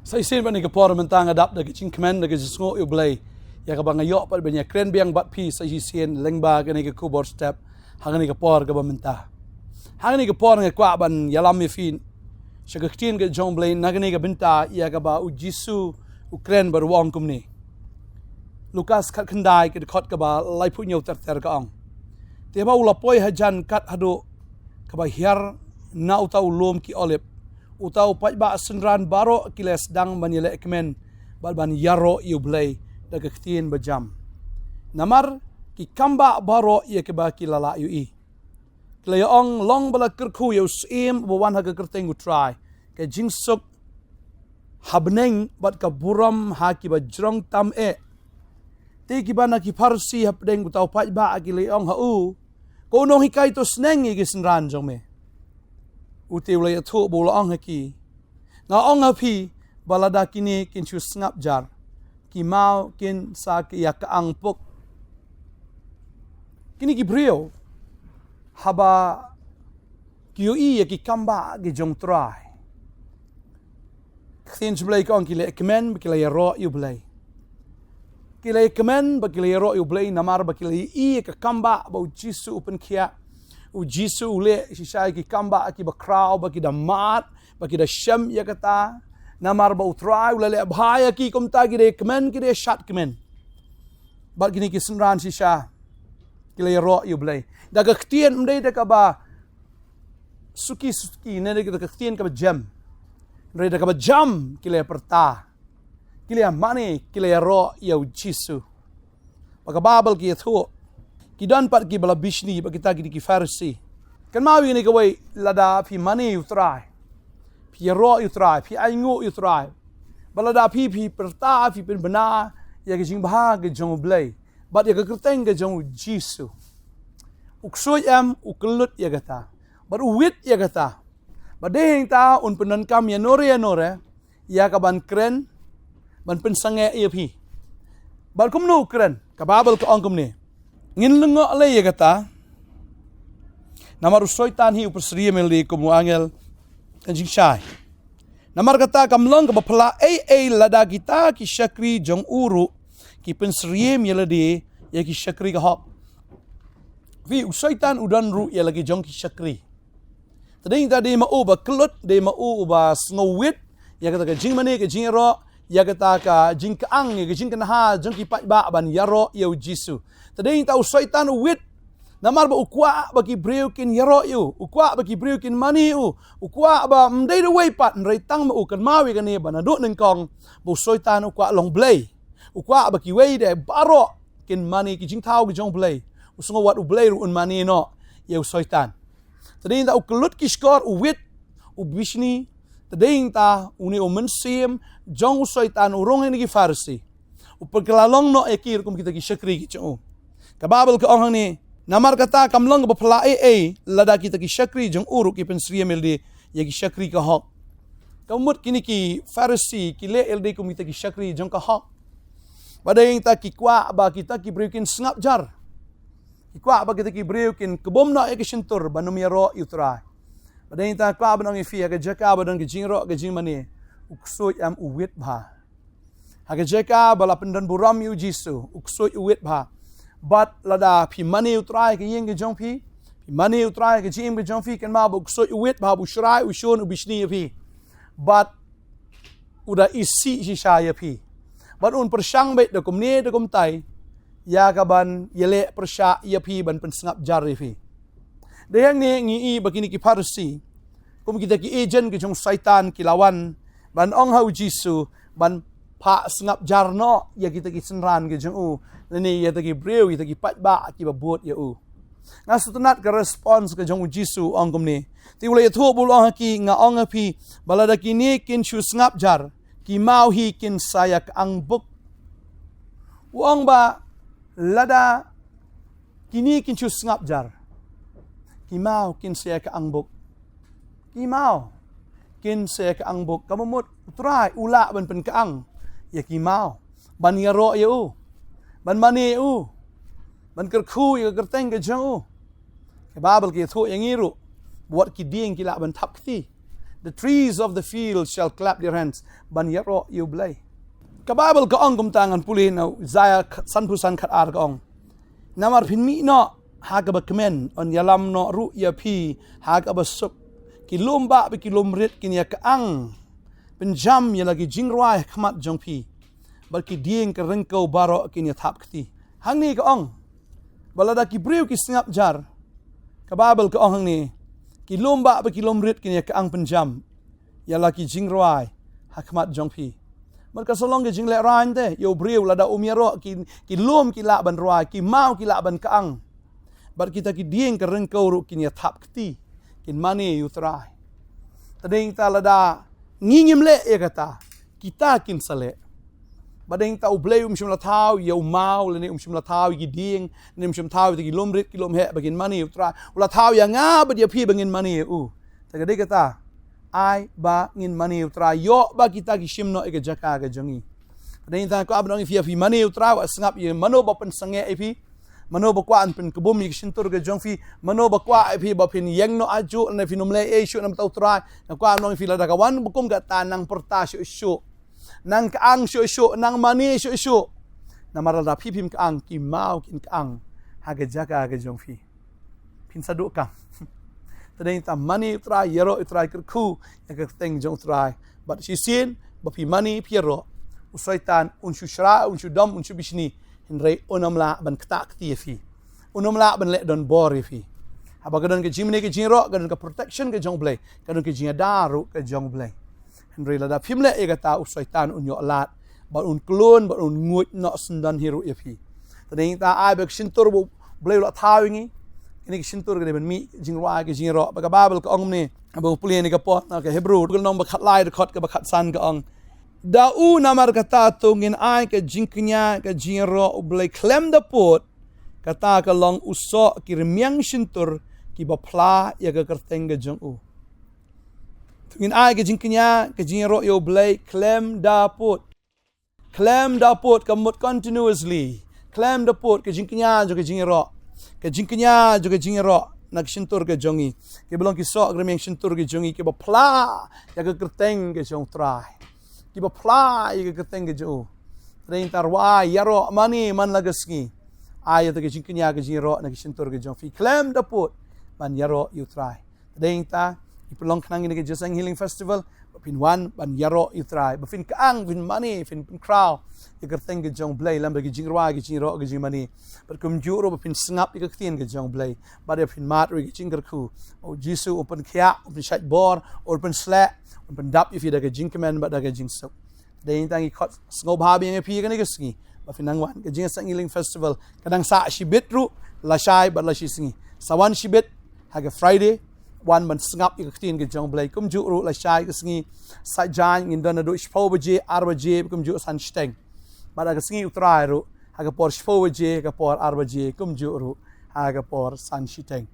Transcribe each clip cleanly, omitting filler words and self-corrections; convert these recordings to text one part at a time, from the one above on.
Sa isin ba ni kapor mentang adap da kicing kemen da kicing U Blei ya ka bang ayok pat banya kren biang bat pi sa isin lengba ka ni khubor step hang ni kapor ka ba menta hang ni kapor nga kwa ban yalam mi fin sa ka tin ka jong Blei na ni ka benta ya ka ba u jisu u kren bar wong kum ni Lukas kat khandai ka khot ka ba lai phu nyau ter ter ka ong te ba u la poi hajan kat hadu ka ba hiar na utau lom ki olip utau pai ba senran baro kiles dang banile ekmen ban iaroh U Blei da khtien bajam namar ki kamba baro ye ke ba kilala yu i kleong long bala kerkhu yo sim bo wan ha ka kerteng utrai ke jingsuk habneng bat ka buram ha ki ba jrong tam e te ki bana ki farsi hapdeng utau pai ba ki leong ha u ko no hikai to sneng gi senran jong me uti ulai thu bola ong haki nga ong api balada kini kin chu snap jar ki mau kin sa ki yak ang puk kini ki brio haba ki ui ki kamba ki jong trai khin Blei ko ang kile kemen bakile iaroh U Blei kile kemen bakile iaroh U Blei namar bakile i ka kamba ba jisu open kia u jisu ule sisai ki kamba ki ba crowd ba ki da mat ba ki da shem ya kata namar ba utrai ule bhaya ki komta ki de kemen ki de shat kemen ba kini ki senran sisa ki le iaroh U Blei da ka ktien mdei da ka ba suki ne da ka ktien ka ba jam re da ka ba jam ki le perta ki le mani ki le iaroh ya jisu ba ka babel ki thu kidan pat ki bala bishni ba kita ki farsi kan mawi ni kawai lada phi mani utrai phi iaroh utrai phi aingu utrai bala da phi perta phi pen bana ya ki jing bha ke jong Blei bat ya ka kerteng ke jong jisu uksoi am uklut ya kata bar uwit ya kata badeng ta un penan kam ya nore ya ka ban kren ban pen sange ya phi bal kum no kren ka babel ka ongkum ni ngin lengo le ya kata namar soitan hi upasriya meli kumu angel kanjing shai namar kata kamlong ka bapla ai lada kita ki shakri jong uru ki pensriye meladi ya ki shakri ka hop vi soitan udan ru ya lagi jong ki shakri tading tadi mau ba klut de mau ba snowit ya kata ka jing mane ka jing ro ya kata ka jing ka ang ya jing kan ha jong ki pa ba ban iaroh ya jisu tading tau syaitan wit namar ba ukwa ba ki breukin iaroh yu ukwa ba ki breukin mani u ukwa ba mdei de wei pat nrai tang ma u kan mawi kan ne ba na do nen kong bu syaitan ukwa long Blei ukwa ba ki wei de baro kin mani ki jing thau ki jong Blei usungo wat u Blei ru un mani no ya syaitan tading tau kelut ki skor u wit u bishni tading ta uni o mensim jong syaitan urong ni ki farsi upaglalong no ekir kum kita ki shakri ki chu kababel ka ong ni namar kata kamlong ba phla lada kita ki shakri jong uru ki pensriya meldi ya ki shakri ka hok kamut kini ki farsi ki le ld kum kita ki shakri jong ka hok badeng ta ki kwa ba kita ki breukin snap jar ki kwa ba kita ki breukin kebom no ek shintur banum iaroh utrai badeng ta kwa banong fi ka jaka badong ki jingro ka jing mani uksoi am uwit bha haga jeka bala pendan buram yu jisu uksoi uwit bha bat lada phi mani utrai ke yeng ke jong phi mani utrai ke jim ke jong phi kan ma bu uksoi uwit bha bu shrai u shon u bishni phi bat uda isi shisha ya phi bat un persyang bet de kum ne de kum tai ya ka ban yele persya ya phi ban pen sngap jar phi de yang ne ngi i bakini ki farsi kum kita ki agent ke jong syaitan ki lawan ban ong hau jisu ban pa sngap jarno ya kita ki senran ke jong u ni ya taki breu ya taki pat ba ki babot ya u nga sutunat ka response ke jong jisu ong kum ni ti ulai thu bul ong ki nga ong api balada kini kin chu sngap jar ki mau hi kin sayak ang buk uang ba lada kini kin chu sngap jar ki mau kin sayak ang buk ki mau kin sayak ang buk kamumut try ula ban pen kaang ya ki mau ban iaroh ya u ban mani u ban kerkhu ya kerteng ke jong u ke babel ki thu yang iru buat ki ding ki la ban thap thi The trees of the field shall clap their hands. Ban iaroh U Blei. Ka Bible ka ong kum tangan pulih na Isaiah san pusan khat ar ka ong. Namar phin mi no ha ka ba kemen on yalam no ru ya pi ha ka ba sup ki lomba be ki lomrit kin ya ka ang penjam ya lagi jingrwai khmat jong pi bal ki dieng ka rengkau baro kin ya thap kti hang ni ka ong balada ki briu ki snap jar ka Bible ka ong hang ni ki lomba be ki lomrit kin ya ka ang penjam ya lagi jingrwai ha khmat jong pi Mereka solong ke jing le rain te yo briu lada umiaro ki lom ki la ban roi ki mau ki la ban kaang bar kita ki dieng ke rengkau ru kin ya thap kti kin mani yu trai tading ta lada ngingim le e kata kita kin sale badeng ta ublei shim la thau yo mau le ni shim la thau ki dieng ni shim thau ki lom rit ki lom he bagin mani yu trai ula thau ya nga ba dia pi bangin mani u tagade kata ai ba ngin mani utra yo ba kita ki shimno e jaka ga jongi den ta ko abnong fi mani utra wa sngap ye mano ba pen sange e fi mano ba kwa an pen kubum yi shintur ga jong fi mano ba kwa e fi ba pin yeng no aju na fi numle e shu nam tau tra na kwa abnong fi la da kawan bukum ga tanang porta shu nang kaang shu nang mani shu na marada pi pim kaang ki mau kin kaang ha ga jaka ga jong fi pin sadu ka Tadeng ta money try iaroh try kerku yang keteng jong try but si sin bapi money piero usaitan unshu shra unshu dom unshu bishni hinrei onamla ban kta kti fi onamla ban le don bor fi aba gadon ke jimne ke jinro gadon ke protection ke jong blei gadon ke jinga daru ke jong blei hinrei lada phimle e kata usaitan unyo lat ba un klon ba un nguit no sendan hiru fi tadeng ta ai bek sintur blei lo thawingi ini kisintur ke ben mi jingwa ke jingro ba ka Bible ka ong ni ba pulih ni ka pot na ke Hebrew ko nong ba khat lai khot ka ba khat san ka ong da u namar kata tungin ai ke jingknya ke jingro Blei klem da pot kata ka long uso ki remyang sintur ki ba pla ya ka kerteng ke jong u tungin ai ke jingknya ke jingro yo Blei klem da pot ka mut continuously klem da pot ke jingknya jo ke jingro ke jingknya juga jingro nak sintur ke jongi ke belong ki sok remeng sintur ke jongi ke ba pla ya ke kerteng ke jong trai ki ba pla ya ke kerteng ke jo rein tarwa iaroh mani man lagasngi ayat ke jingknya ke jingro nak sintur ke jong fi klem daput man iaroh you try rein ta ipelong knang ini ke Jesang Healing Festival pin wan ban iaroh you try ba fin kaang fin mani fin crowd ya kerteng ke jong Blei lam bagi jingwa ke jingro ke jingmani berkum juro ba fin sngap ke ktien ke jong Blei ba de fin mat ri ke jingkerku o jisu open kya open shat bor open slap open dap if ida ke jingkemen ba da ke jingsuk de tangi khot sngop ha bi pi ke ni ke sngi ba fin nangwan ke Jesang Healing Festival kadang sa shibit ru la shai ba la shi sngi sawan shibit ha ke Friday wan man sngap ik ktien ke jong Blei kum juro la shai ke sngi sa jan ngin dona do shpo baje arbaje kum ju san steng Mada ka singi utrai ru haga por shpowaje ka por arbaje kumju ru haga por san shiteng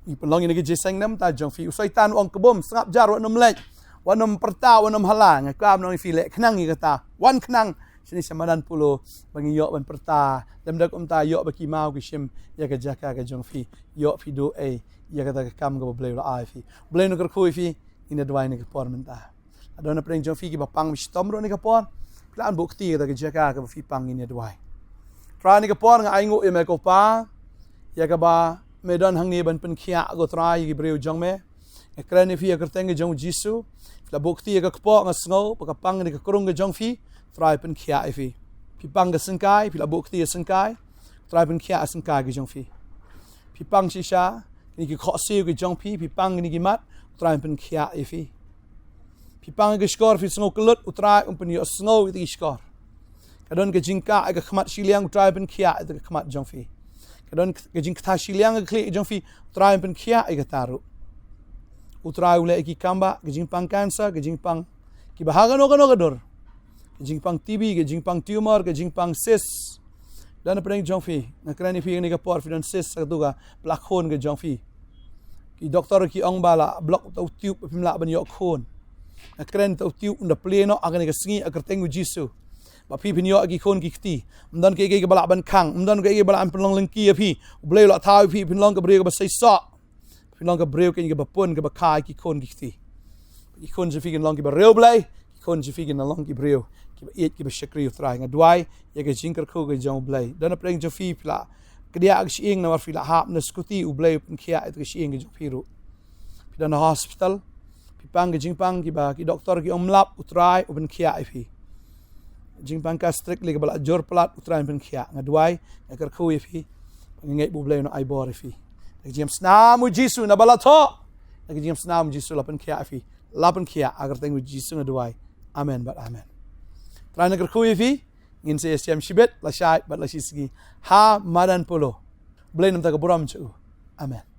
i pelong ini ke Jesang nam ta jong fi usaitan ong kebom sengap jar wa nom lek wa nom perta wa nom halang ka am nong fi lek knang i kata wan knang sini samadan pulo bangi yo ban perta dam dak ta yo baki mau ki shim ya ka jaka ka jong fi yo fi do e ya ka ta kam go Blei la ai fi Blei no ko fi ina dwai ni ka por menta adona preng jong fi ki ba pang mi stom ro ni ka por Plan bukti kita ke jaka ke fi pang ini dwai. Tra ni ke por nga aingo e me ko pa ya ka ba medan hang ni ban pen khia go tra yi breu jong me. E kran ni fi ka teng jong Jisu. La bukti ka po nga sngo pa ka pang ni ka krung ke jong fi tra pen khia e fi. Fi pang ka sengkai fi la bukti sengkai tra pen khia sengkai ke jong fi. Fi pang shisha ni ki kho se ke jong fi pang ni ki mat tra pen khia e fi. Pipang ke skor fi sngo kelut utrai umpen yo sngo itu skor kadon ke jingka ke khmat Shillong utrai pen khia itu ke khmat jong fi kadon ke jingka Shillong ke kli jong fi utrai pen khia ke taru utrai ule ki kamba ke jingpang kansa ke jingpang ki bahaga no gador ke jingpang TB ke jingpang tumor ke jingpang sis dan preng jong fi na krani fi ni ke por fi don sis satuga plakhon ke jong fi ki doktor ki ong bala blok tau tube pimla ban yo khon na kren tau tiu unda pleno agan ke sngi akerteng Jisu ba pi pinyo agi khon ki kti mdan ke bala ban khang mdan ke bala an penlong lengki api Blei lo thau pi pinlong ke breu ke sai sa pinlong ke breu ke ba pon ke ba khai ki khon ki kti ikon jifikin long ki ba real blai ikon jifikin na long ki breu ki ba eat ki ba shakri utrai ngadwai ya ke jingkar khu ke jong blai dan preng jofi pla kedia ak siing na war fila hap na skuti u blai pen khia et ke siing ke jofi ru dan hospital pang ke jingpang ki ba ki doktor ki omlap utrai upen khia ifi jingpang ka strictly ke bala jor plat utrai pen khia ngadwai ya kar khu ifi ngai bu blai no ai bor ifi jam snamu jisu na bala tho jam snamu jisu lapen khia ifi lapen khia agar tengu jisu ngadwai amen but amen trai na kar khu ifi ngin se siam shibet la shai bat la shisgi ha madan polo blai nam ta ka buram chu amen